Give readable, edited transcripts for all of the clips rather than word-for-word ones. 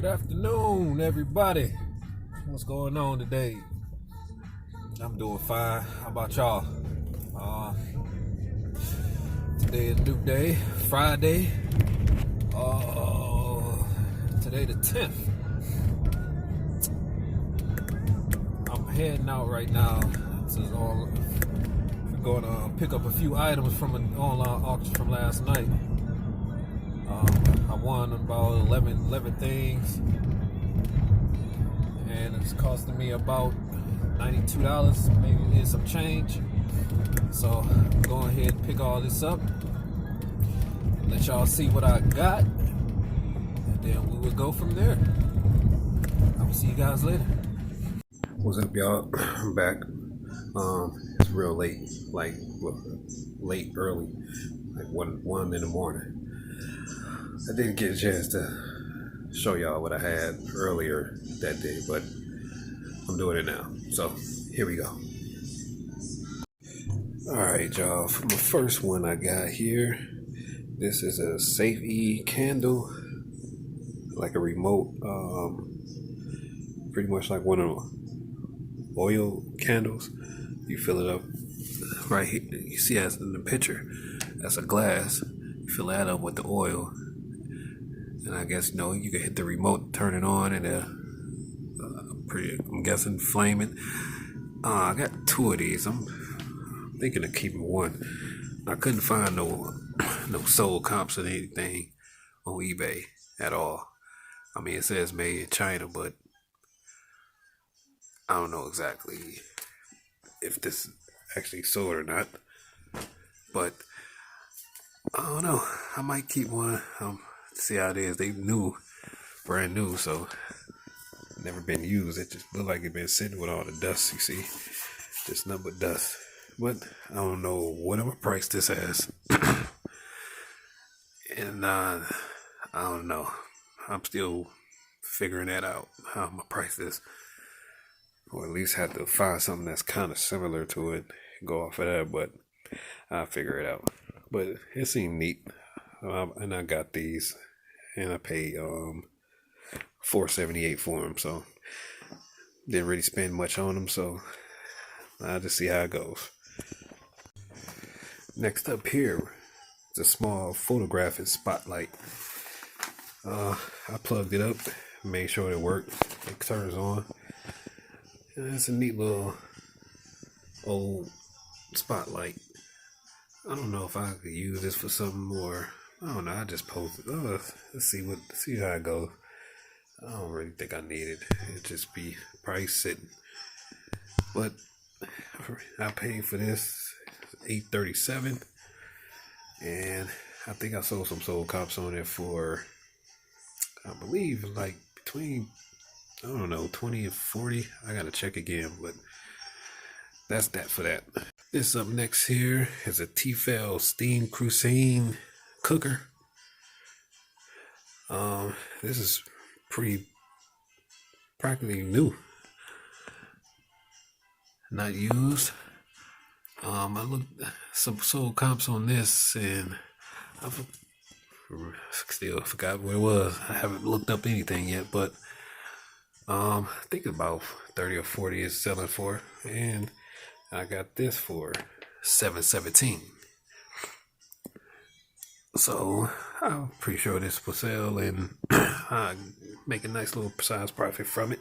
Good afternoon, everybody. What's going on today? I'm doing fine. How about y'all? Uh, Today is a new day, Friday. Today the 10th. I'm heading out right now. We're going to pick up a few items from an online auction from last night. I won about 11 things, and it's costing me about $92, maybe some change. So I'm going ahead and pick all this up, let y'all see what I got, and then we will go from there. I will see you guys later. What's up, y'all? I'm back. It's real late, early, like one in the morning. I didn't get a chance to show y'all what I had earlier that day, but I'm doing it now. So here we go. All right, y'all. For my first one I got here, this is a Safe-E candle, like a remote, pretty much like one of the oil candles. You fill it up right here. You see as in the picture, that's a glass. You fill that up with the oil, and I guess you can hit the remote, turn it on, and I'm guessing flame it. I got two of these. I'm thinking of keeping one. I couldn't find no sold comps or anything on eBay at all. I mean, it says made in China, but I don't know exactly if this actually sold or not. But I don't know. I might keep one. See how it is. They brand new, so never been used. It just looked like it been sitting with all the dust. You see, just nothing but dust. But I don't know what I'm gonna price this as. And I don't know. I'm still figuring that out. How I'm gonna price this, or at least have to find something that's kind of similar to it. Go off of that, but I'll figure it out. But it seemed neat, and I got these, and I paid $4.78 for them. So didn't really spend much on them. So I'll just see how it goes. Next up here, it's a small photographic spotlight. I plugged it up, made sure it worked. It turns on. And it's a neat little old spotlight. I don't know if I could use this for something more. I don't know. I just posted. Let's see how it goes. I don't really think I need it. It just be price sitting. But I paid for this $8.37, and I think I sold some sold cops on it for, I believe, like between, I don't know, 20 and 40. I gotta check again, but that's that for that. This up next here is a Tefal Steam Cuisine cooker. This is practically new, not used. I looked some sold comps on this, and I still forgot what it was. I haven't looked up anything yet, but I think about 30 or 40 is selling for, and I got this for $7.17. So I'm pretty sure this will sell, and I make a nice little size profit from it.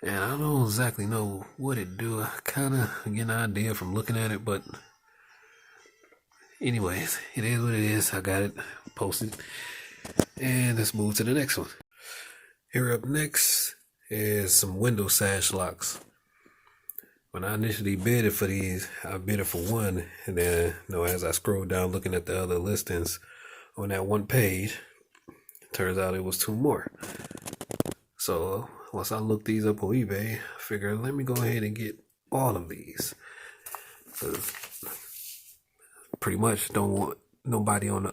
And I don't exactly know what it do. I kind of get an idea from looking at it, but anyways, it is what it is. I got it posted, and let's move to the next one. Here up next is some window sash locks. When I initially bid it for these, I bid it for one, and then as I scrolled down looking at the other listings on that one page, it turns out it was two more. So once I looked these up on eBay, I figured let me go ahead and get all of these, because pretty much don't want nobody on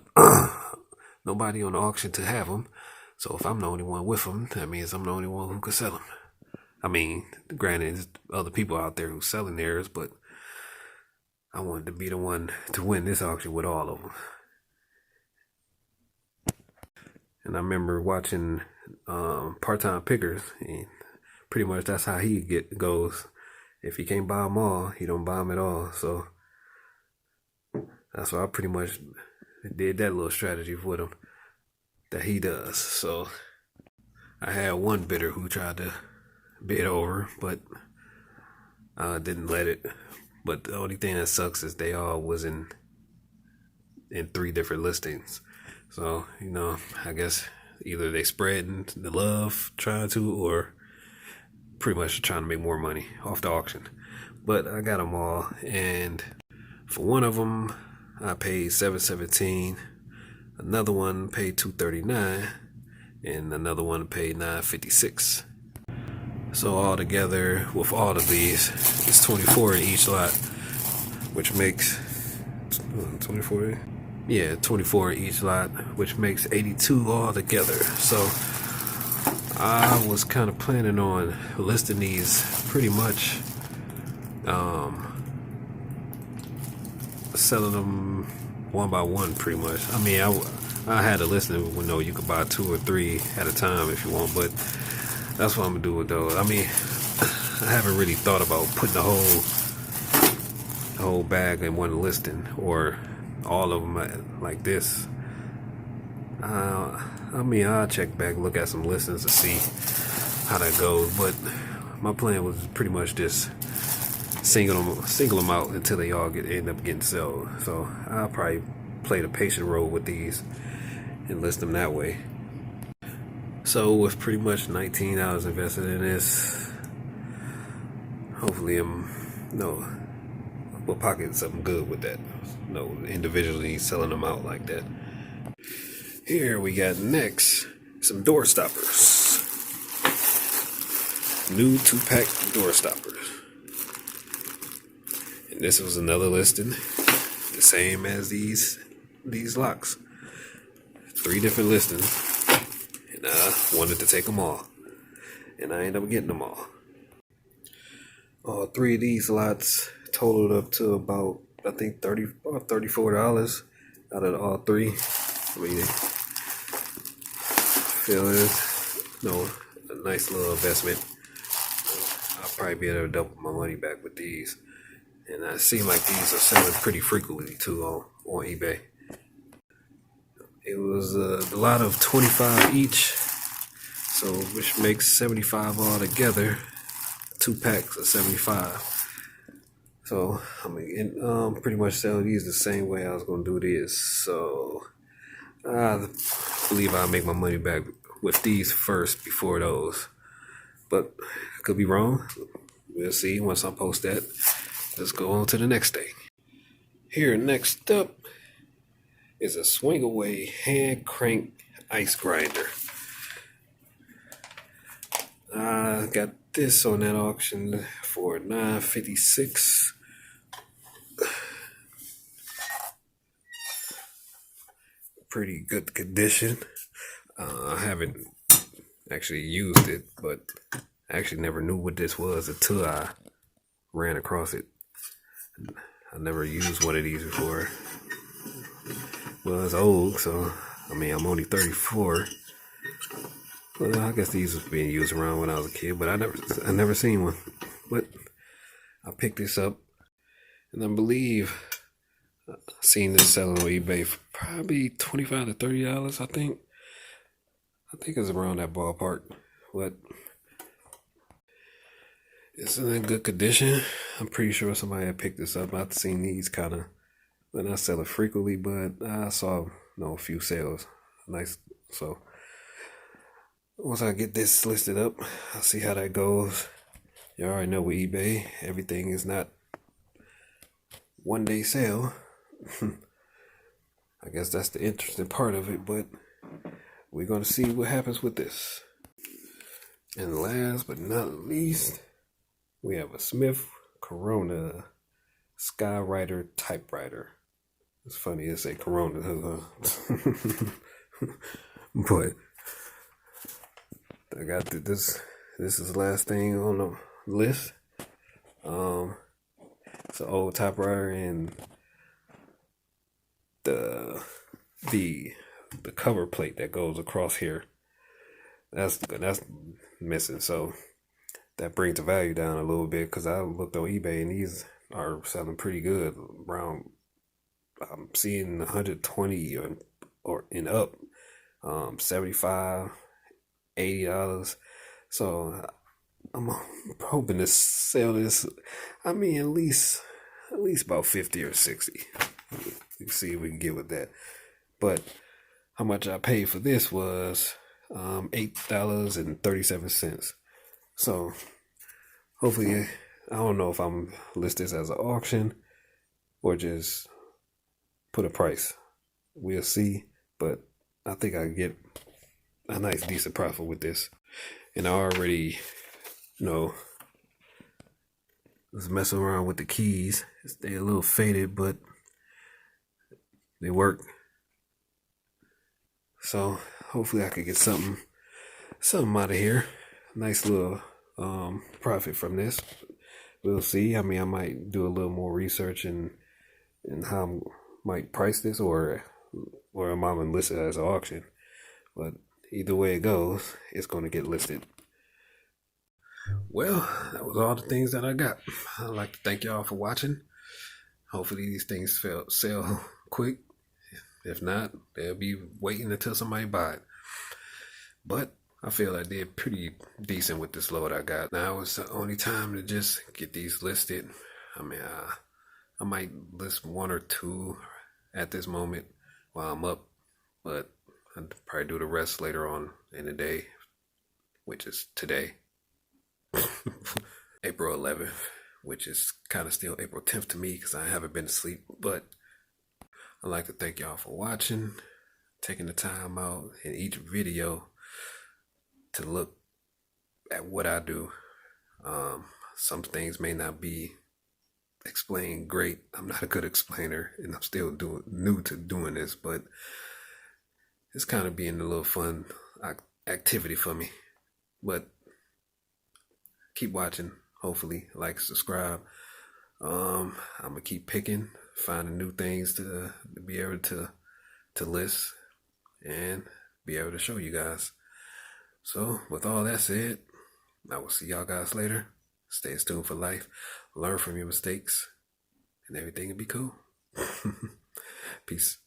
the auction to have them. So if I'm the only one with them, that means I'm the only one who could sell them. I mean, granted, there's other people out there who's selling theirs, but I wanted to be the one to win this auction with all of them. And I remember watching Part-Time Pickers, and pretty much that's how he goes. If he can't buy them all, he don't buy them at all. So that's why I pretty much did that little strategy for him that he does. So I had one bidder who tried to bid over, but I didn't let it. But the only thing that sucks is they all was in 3 different listings. So, you know, I guess either they spreading the love trying to, or pretty much trying to make more money off the auction. But I got them all, and for one of them I paid $717, another one paid $239, and another one paid $956. So all together with all of these, it's 24 in each lot, which makes 24. Yeah, 24 in each lot, which makes 82 all together. So I was kind of planning on listing these pretty much, selling them one by one, pretty much. I mean, I had a listing where, you could buy 2 or 3 at a time if you want, but that's what I'm gonna do with those. I mean, I haven't really thought about putting the whole bag in one listing, or all of them like this. I mean, I'll check back, look at some listings to see how that goes. But my plan was pretty much just single them out until they all end up getting sold. So I'll probably play the patient role with these and list them that way. So with pretty much $19 invested in this, hopefully we'll pocket something good with that. Individually selling them out like that. Here we got next some door stoppers. New 2-pack door stoppers. And this was another listing, the same as these locks. 3 different listings, and I wanted to take them all, and I ended up getting them all. All 3 of these lots totaled up to about, I think, $34 out of all 3. I mean, feel a nice little investment. I'll probably be able to double my money back with these. And it seems like these are selling pretty frequently too on eBay. It was a lot of 25 each, so which makes 75 all together. 2 packs of 75. So I mean, pretty much sell these the same way I was gonna do this. So I believe I'll make my money back with these first before those, but I could be wrong. We'll see once I post that. Let's go on to the next thing. Here, next up is a swing away hand crank ice grinder. I got this on that auction for $956. Pretty good condition. I haven't actually used it, but I actually never knew what this was until I ran across it. I never used one of these before. Well, it's old, so I mean, I'm only 34. Well, I guess these was being used around when I was a kid, but I never seen one. But I picked this up, and I believe I seen this selling on eBay for probably $25 to $30. I think it's around that ballpark. But it's in good condition. I'm pretty sure somebody had picked this up. I've seen these kind of, but I sell it frequently, but I saw a few sales. Nice. So once I get this listed up, I'll see how that goes. You already know with eBay, everything is not one-day sale. I guess that's the interesting part of it, but we're going to see what happens with this. And last but not least, we have a Smith Corona Skywriter typewriter. It's funny to say Corona, but I got this. This is the last thing on the list. It's an old typewriter, and the the cover plate that goes across here. That's missing. So that brings the value down a little bit because I looked on eBay and these are selling pretty good. Around I'm seeing 120 or and up, 75, $80. So I'm hoping to sell this. I mean, at least about 50 or 60. Let's see if we can get with that. But how much I paid for this was $8.37. So hopefully, I don't know if I'm list this as an auction or just put a price. We'll see, but I think I get a nice decent profit with this. And I already was messing around with the keys. They're a little faded, but they work. So hopefully I could get something out of here. Nice little profit from this. We'll see. I mean, I might do a little more research and how I might price this, or am I gonna list it as an auction? But either way it goes, it's gonna get listed. Well, that was all the things that I got. I'd like to thank y'all for watching. Hopefully these things sell quick. If not, they'll be waiting until somebody buy it. But I feel I did pretty decent with this load I got. Now it's the only time to just get these listed. I mean, I might list one or two at this moment while I'm up, but I'll probably do the rest later on in the day, which is today, April 11th, which is kind of still April 10th to me because I haven't been to sleep. But I'd like to thank y'all for watching, taking the time out in each video to look at what I do. Some things may not be explained great. I'm not a good explainer, and I'm still new to doing this, but it's kind of being a little fun activity for me. But keep watching. Hopefully, like, subscribe. I'm gonna keep picking, finding new things to be able to list and be able to show you guys. So with all that said, I will see y'all guys later. Stay tuned for life. Learn from your mistakes and everything will be cool. Peace.